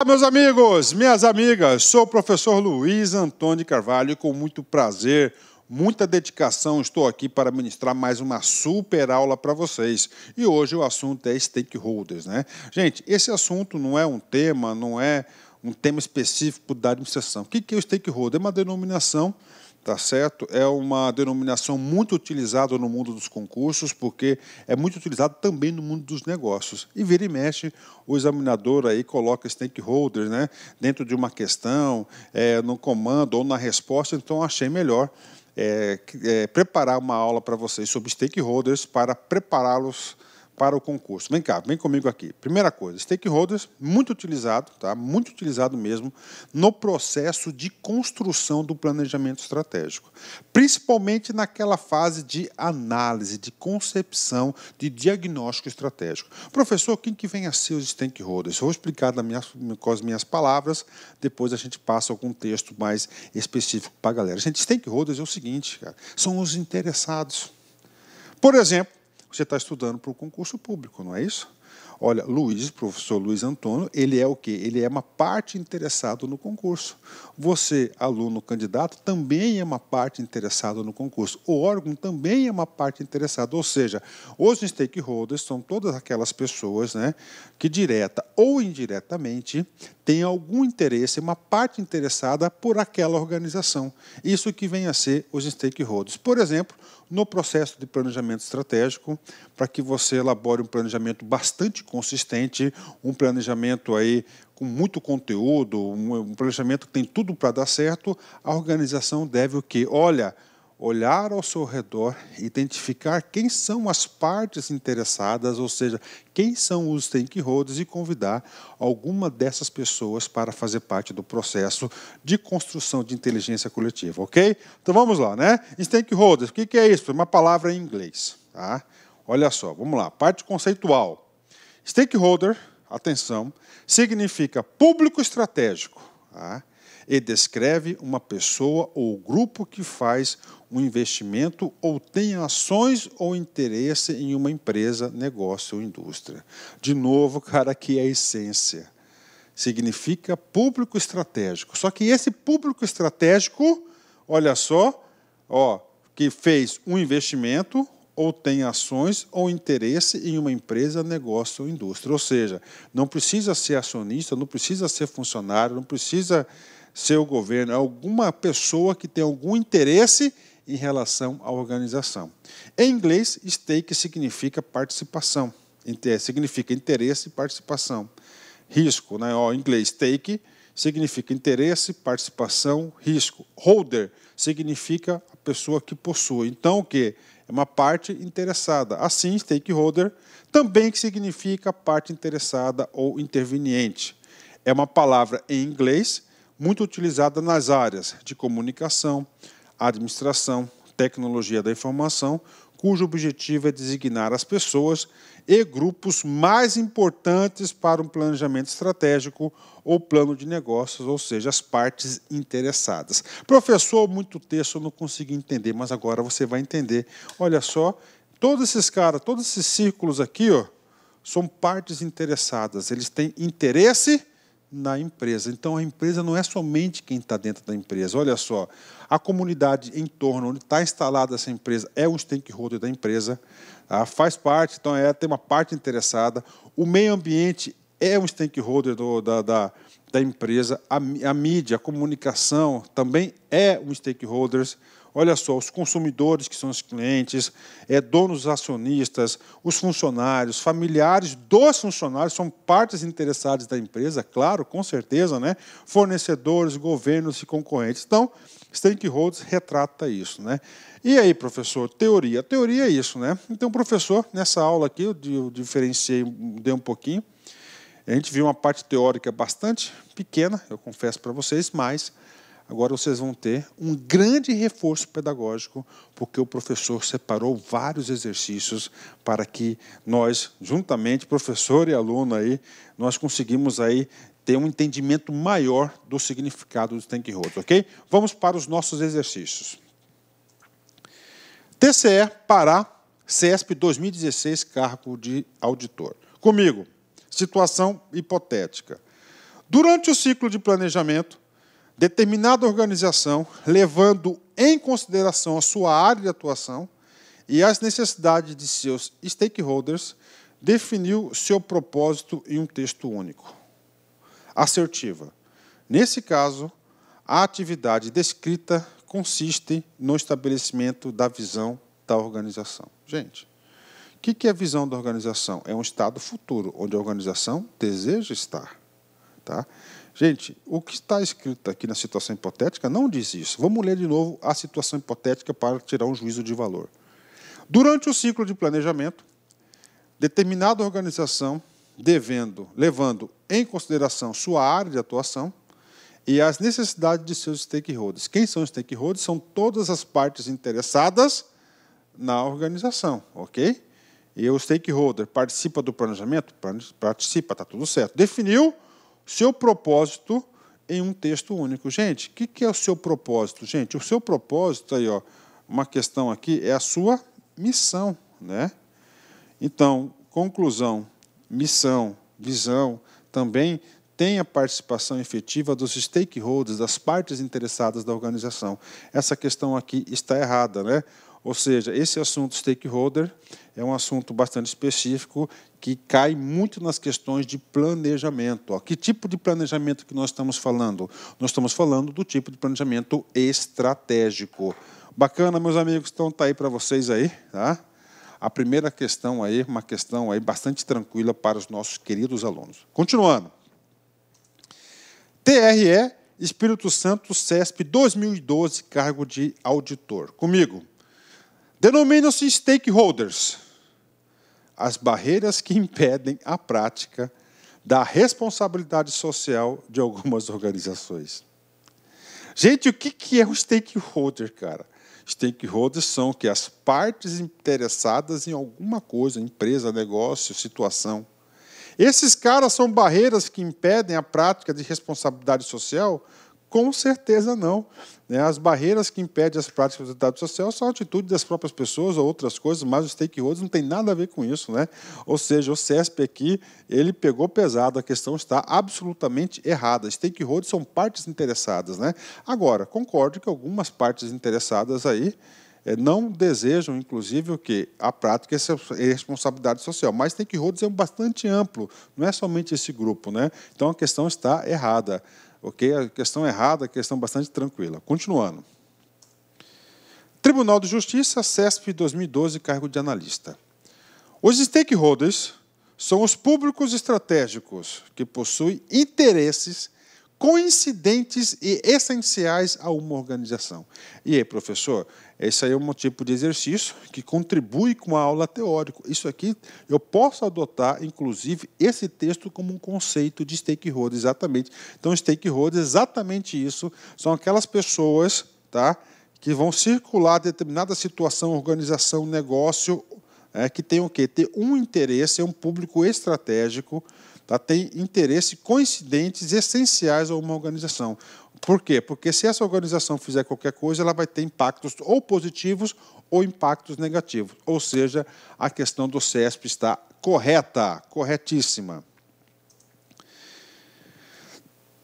Olá, meus amigos, minhas amigas, sou o professor Luiz Antônio Carvalho e com muito prazer, muita dedicação, estou aqui para ministrar mais uma super aula para vocês. E hoje o assunto é stakeholders, né? Gente, esse assunto não é um tema específico da administração. O que é o stakeholder? É uma denominação, tá certo? É uma denominação muito utilizada no mundo dos concursos, porque é muito utilizado também no mundo dos negócios. E vira e mexe, o examinador aí coloca stakeholders, né, dentro de uma questão, no comando ou na resposta. Então, achei melhor preparar uma aula para vocês sobre stakeholders para prepará-los para o concurso. Vem cá, vem comigo aqui. Primeira coisa, stakeholders, muito utilizado, tá? Muito utilizado mesmo no processo de construção do planejamento estratégico. Principalmente naquela fase de análise, de concepção, de diagnóstico estratégico. Professor, quem que vem a ser os stakeholders? Vou explicar com as minhas palavras, depois a gente passa algum texto mais específico para a galera. Gente, stakeholders é o seguinte, cara, são os interessados. Por exemplo, você está estudando para o concurso público, não é isso? Olha, professor Luiz Antônio, ele é o quê? Ele é uma parte interessada no concurso. Você, aluno candidato, também é uma parte interessada no concurso. O órgão também é uma parte interessada. Ou seja, os stakeholders são todas aquelas pessoas, né, que direta ou indiretamente têm algum interesse, uma parte interessada por aquela organização. Isso que vem a ser os stakeholders. Por exemplo, no processo de planejamento estratégico, para que você elabore um planejamento bastante consistente, um planejamento aí com muito conteúdo, um planejamento que tem tudo para dar certo, a organização deve o quê? Olhar ao seu redor, identificar quem são as partes interessadas, ou seja, quem são os stakeholders e convidar alguma dessas pessoas para fazer parte do processo de construção de inteligência coletiva, ok? Então vamos lá, né? Stakeholders, o que é isso? É uma palavra em inglês, tá? Olha só, vamos lá, parte conceitual. Stakeholder, atenção, significa público estratégico, tá? E descreve uma pessoa ou grupo que faz um investimento ou tem ações ou interesse em uma empresa, negócio ou indústria. De novo, cara, aqui é a essência. Significa público estratégico. Só que esse público estratégico, olha só, que fez um investimento ou tem ações ou interesse em uma empresa, negócio ou indústria. Ou seja, não precisa ser acionista, não precisa ser funcionário, não precisa ser o governo, é alguma pessoa que tem algum interesse em relação à organização. Em inglês, stake significa participação, significa interesse e participação. Risco, né? Em inglês, stake significa interesse, participação, risco. Holder significa a pessoa que possui. Então, o quê? É uma parte interessada. Assim, stakeholder também significa parte interessada ou interveniente. É uma palavra em inglês muito utilizada nas áreas de comunicação, administração, tecnologia da informação, cujo objetivo é designar as pessoas e grupos mais importantes para um planejamento estratégico ou plano de negócios, ou seja, as partes interessadas. Professor, muito texto eu não consegui entender, mas agora você vai entender. Olha só, todos esses caras, todos esses círculos aqui, são partes interessadas. Eles têm interesse na empresa. Então, a empresa não é somente quem está dentro da empresa. Olha só, a comunidade em torno, onde está instalada essa empresa, é um stakeholder da empresa, faz parte, então tem uma parte interessada. O meio ambiente é um stakeholder da empresa. A mídia, a comunicação também é um stakeholder. Olha só, os consumidores, que são os clientes, donos acionistas, os funcionários, familiares dos funcionários, são partes interessadas da empresa, claro, com certeza, né? Fornecedores, governos e concorrentes. Então, stakeholders retrata isso, né? E aí, professor, teoria? A teoria é isso, né? Então, professor, nessa aula aqui, eu diferenciei, dei um pouquinho. A gente viu uma parte teórica bastante pequena, eu confesso para vocês, mas agora vocês vão ter um grande reforço pedagógico, porque o professor separou vários exercícios para que nós, juntamente, professor e aluno, nós conseguimos ter um entendimento maior do significado do stakeholders, ok? Vamos para os nossos exercícios. TCE Pará, CESP 2016, cargo de auditor. Comigo, situação hipotética. Durante o ciclo de planejamento, determinada organização, levando em consideração a sua área de atuação e as necessidades de seus stakeholders, definiu seu propósito em um texto único. Assertiva. Nesse caso, a atividade descrita consiste no estabelecimento da visão da organização. Gente, o que é a visão da organização? É um estado futuro, onde a organização deseja estar. Tá? Gente, o que está escrito aqui na situação hipotética não diz isso. Vamos ler de novo a situação hipotética para tirar um juízo de valor. Durante o ciclo de planejamento, determinada organização levando em consideração sua área de atuação e as necessidades de seus stakeholders. Quem são os stakeholders? São todas as partes interessadas na organização, ok? E o stakeholder participa do planejamento? Participa, está tudo certo. Definiu seu propósito em um texto único. Gente, o que é o seu propósito? Gente, o seu propósito, aí, ó, uma questão aqui, é a sua missão, né? Então, conclusão, missão, visão, também tem a participação efetiva dos stakeholders, das partes interessadas da organização. Essa questão aqui está errada, né? Ou seja, esse assunto stakeholder é um assunto bastante específico que cai muito nas questões de planejamento. Ó, que tipo de planejamento que nós estamos falando? Nós estamos falando do tipo de planejamento estratégico. Bacana, meus amigos, então está aí para vocês aí, tá? A primeira questão aí, uma questão aí bastante tranquila para os nossos queridos alunos. Continuando. TRE, Espírito Santo, CESP 2012, cargo de auditor. Comigo. Denominam-se stakeholders as barreiras que impedem a prática da responsabilidade social de algumas organizações. Gente, o que é um stakeholder, cara? Stakeholders são que as partes interessadas em alguma coisa, empresa, negócio, situação. Esses caras são barreiras que impedem a prática de responsabilidade social? Com certeza não. As barreiras que impedem as práticas de responsabilidade social são a atitude das próprias pessoas ou outras coisas, mas os stakeholders não tem nada a ver com isso, né? Ou seja, o CESP aqui, ele pegou pesado, a questão está absolutamente errada. Stakeholders são partes interessadas, né? Agora, concordo que algumas partes interessadas aí não desejam, inclusive, o quê? A prática e responsabilidade social. Mas stakeholders é bastante amplo, não é somente esse grupo, né? Então, a questão está errada. Ok? A questão errada, a questão bastante tranquila. Continuando. Tribunal de Justiça, CESP 2012, cargo de analista. Os stakeholders são os públicos estratégicos que possuem interesses coincidentes e essenciais a uma organização. E aí, professor, esse aí é um tipo de exercício que contribui com a aula teórica. Isso aqui eu posso adotar, inclusive, esse texto como um conceito de stakeholder, exatamente. Então, stakeholder, exatamente isso, são aquelas pessoas, tá, que vão circular determinada situação, organização, negócio, que tem o quê? Ter um interesse, é um público estratégico, tá, tem interesses coincidentes, essenciais a uma organização. Por quê? Porque se essa organização fizer qualquer coisa, ela vai ter impactos ou positivos ou impactos negativos. Ou seja, a questão do CESP está correta, corretíssima.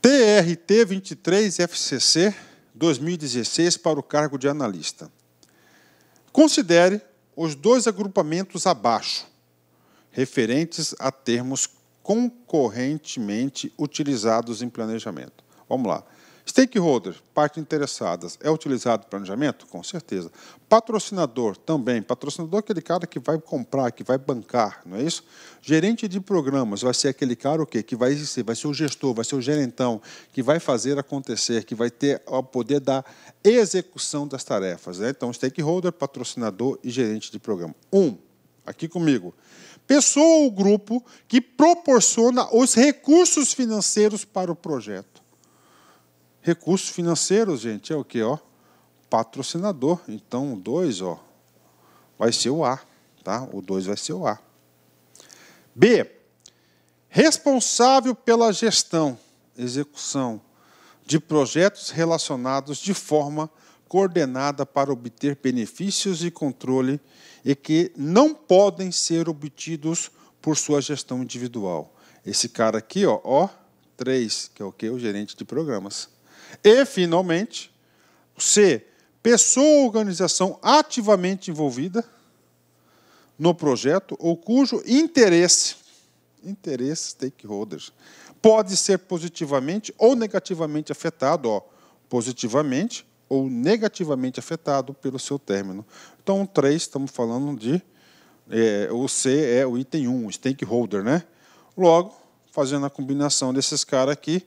TRT 23 FCC 2016 para o cargo de analista. Considere os dois agrupamentos abaixo, referentes a termos concorrentemente utilizados em planejamento. Vamos lá. Stakeholder, partes interessadas, é utilizado em planejamento? Com certeza. Patrocinador, também. Patrocinador é aquele cara que vai comprar, que vai bancar, não é isso? Gerente de programas vai ser aquele cara o quê? Que vai ser o gestor, vai ser o gerentão, que vai fazer acontecer, que vai ter o poder da execução das tarefas, né? Então, stakeholder, patrocinador e gerente de programa. Aqui comigo. Pessoa ou grupo que proporciona os recursos financeiros para o projeto. Recursos financeiros, gente, é o quê? Ó? Patrocinador. Então, o 2, ó, vai ser o A. Tá? O 2 vai ser o A. B. Responsável pela gestão, execução de projetos relacionados de forma coordenada para obter benefícios e controle e que não podem ser obtidos por sua gestão individual. Esse cara aqui, ó, 3, que é o quê? O gerente de programas. E, finalmente, C, pessoa ou organização ativamente envolvida no projeto ou cujo interesse, stakeholders, pode ser positivamente ou negativamente afetado, ó, positivamente ou negativamente afetado pelo seu término. Então, 3, estamos falando de, o C é o item 1, stakeholder, né? Logo, fazendo a combinação desses caras aqui,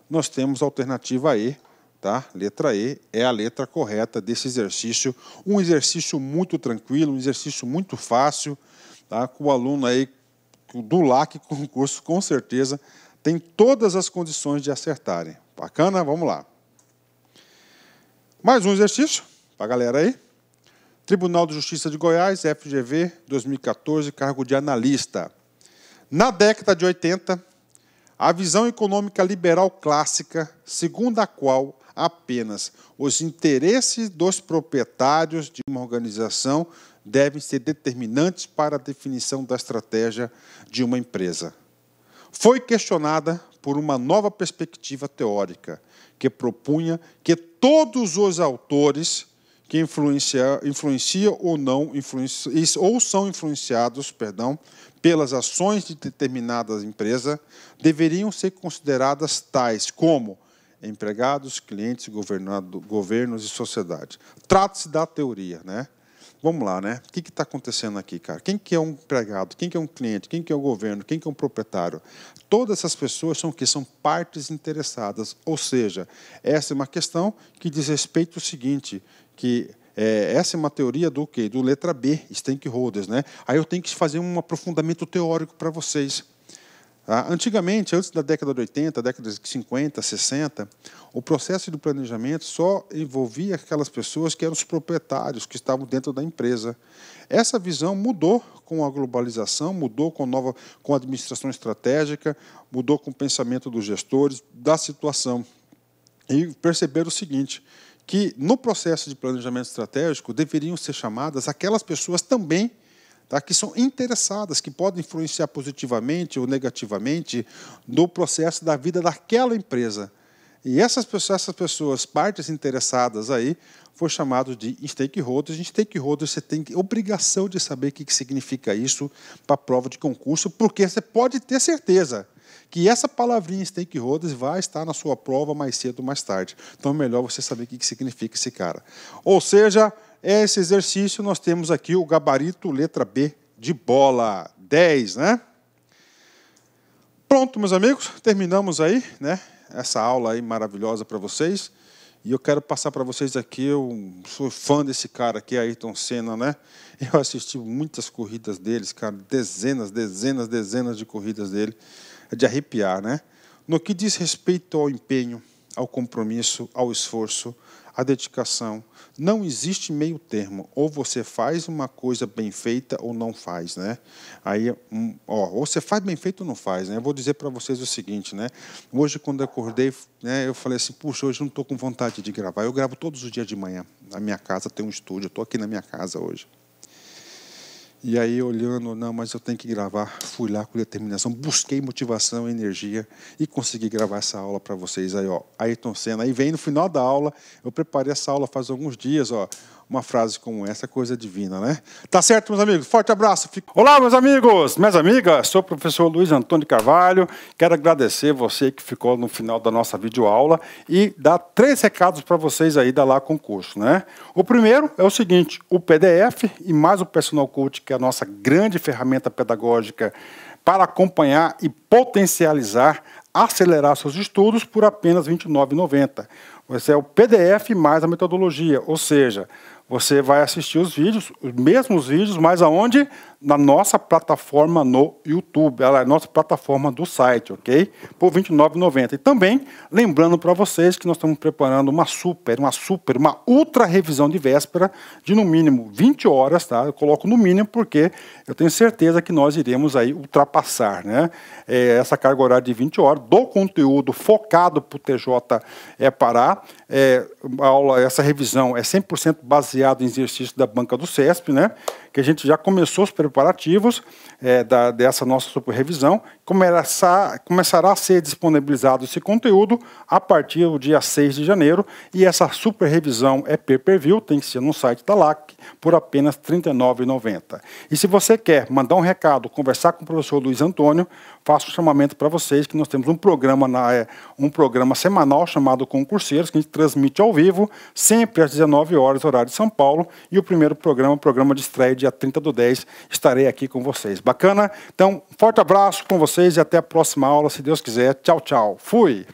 nós temos a alternativa E, tá? Letra E é a letra correta desse exercício. Um exercício muito tranquilo, um exercício muito fácil, tá? Com o aluno aí do LAC concurso, com certeza, tem todas as condições de acertarem. Bacana? Vamos lá. Mais um exercício para a galera aí. Tribunal de Justiça de Goiás, FGV, 2014, cargo de analista. Na década de 80, a visão econômica liberal clássica, segundo a qual apenas os interesses dos proprietários de uma organização devem ser determinantes para a definição da estratégia de uma empresa, foi questionada por uma nova perspectiva teórica, que propunha que todos os autores que influenciam ou não ou são influenciados, pelas ações de determinadas empresas, deveriam ser consideradas tais como empregados, clientes, governos e sociedade. Trata-se da teoria, né? Vamos lá, né? O que está acontecendo aqui, cara? Quem que é um empregado? Quem que é um cliente? Quem que é o governo? Quem que é um proprietário? Todas essas pessoas são o quê? São partes interessadas. Ou seja, essa é uma questão que diz respeito ao seguinte, que essa é uma teoria do quê? Do letra B, stakeholders, né? Aí eu tenho que fazer um aprofundamento teórico para vocês. Antigamente, antes da década de 80, década de 50, 60, o processo de planejamento só envolvia aquelas pessoas que eram os proprietários, que estavam dentro da empresa. Essa visão mudou com a globalização, mudou com a administração estratégica, mudou com o pensamento dos gestores, da situação. E perceberam o seguinte, que no processo de planejamento estratégico deveriam ser chamadas aquelas pessoas também, tá, que são interessadas, que podem influenciar positivamente ou negativamente no processo da vida daquela empresa. E essas pessoas, partes interessadas aí, foi chamado de stakeholders. Em stakeholders você tem obrigação de saber o que significa isso para a prova de concurso, porque você pode ter certeza que essa palavrinha stakeholders vai estar na sua prova mais cedo ou mais tarde. Então é melhor você saber o que significa esse cara. Ou seja, esse exercício nós temos aqui o gabarito letra B de bola, 10, né? Pronto, meus amigos, terminamos aí, né? Essa aula aí maravilhosa para vocês. E eu quero passar para vocês aqui, eu sou fã desse cara aqui, Ayrton Senna, né? Eu assisti muitas corridas deles, cara, dezenas de corridas dele. É de arrepiar, né? No que diz respeito ao empenho, ao compromisso, ao esforço, à dedicação, não existe meio termo. Ou você faz uma coisa bem feita ou não faz, né? Aí, ou você faz bem feito ou não faz, né? Eu vou dizer para vocês o seguinte, né? Hoje, quando eu acordei, né, eu falei assim, puxa, hoje eu não estou com vontade de gravar. Eu gravo todos os dias de manhã. Na minha casa tem um estúdio, eu estou aqui na minha casa hoje. E aí, olhando, não, mas eu tenho que gravar, fui lá com determinação, busquei motivação, energia e consegui gravar essa aula para vocês. Aí, ó, Ayrton Senna. Aí vem no final da aula, eu preparei essa aula faz alguns dias, ó, uma frase como essa, coisa divina, né? Tá certo, meus amigos? Forte abraço. Olá, meus amigos, minhas amigas, sou o professor Luiz Antônio Carvalho, quero agradecer você que ficou no final da nossa videoaula e dar 3 recados para vocês aí da Lá Concurso, né? O primeiro é o seguinte, o PDF e mais o Personal Coach, que é a nossa grande ferramenta pedagógica para acompanhar e potencializar, acelerar seus estudos por apenas R$ 29,90. Esse é o PDF mais a metodologia, ou seja, você vai assistir os vídeos, os mesmos vídeos, mas aonde? Na nossa plataforma no YouTube, ela é a nossa plataforma do site, ok? Por R$ 29,90. E também, lembrando para vocês que nós estamos preparando uma ultra revisão de véspera de no mínimo 20 horas, tá? Eu coloco no mínimo porque eu tenho certeza que nós iremos aí ultrapassar, né? Essa carga horária de 20 horas do conteúdo focado para o TJ Pará. Essa revisão é 100% baseada em exercício da banca do CESP, né? que a gente já começou os preparativos dessa nossa super revisão. Começará a ser disponibilizado esse conteúdo a partir do dia 6 de janeiro, e essa super revisão é pay-per-view, tem que ser no site da LAC, por apenas R$ 39,90. E se você quer mandar um recado, conversar com o professor Luiz Antônio, faço um chamamento para vocês que nós temos um programa semanal chamado Concurseiros, que a gente transmite ao vivo, sempre às 19 horas, horário de São Paulo, e o primeiro programa, o programa de estreia, dia 30/10, estarei aqui com vocês. Bacana? Então, forte abraço com vocês e até a próxima aula, se Deus quiser. Tchau, tchau. Fui!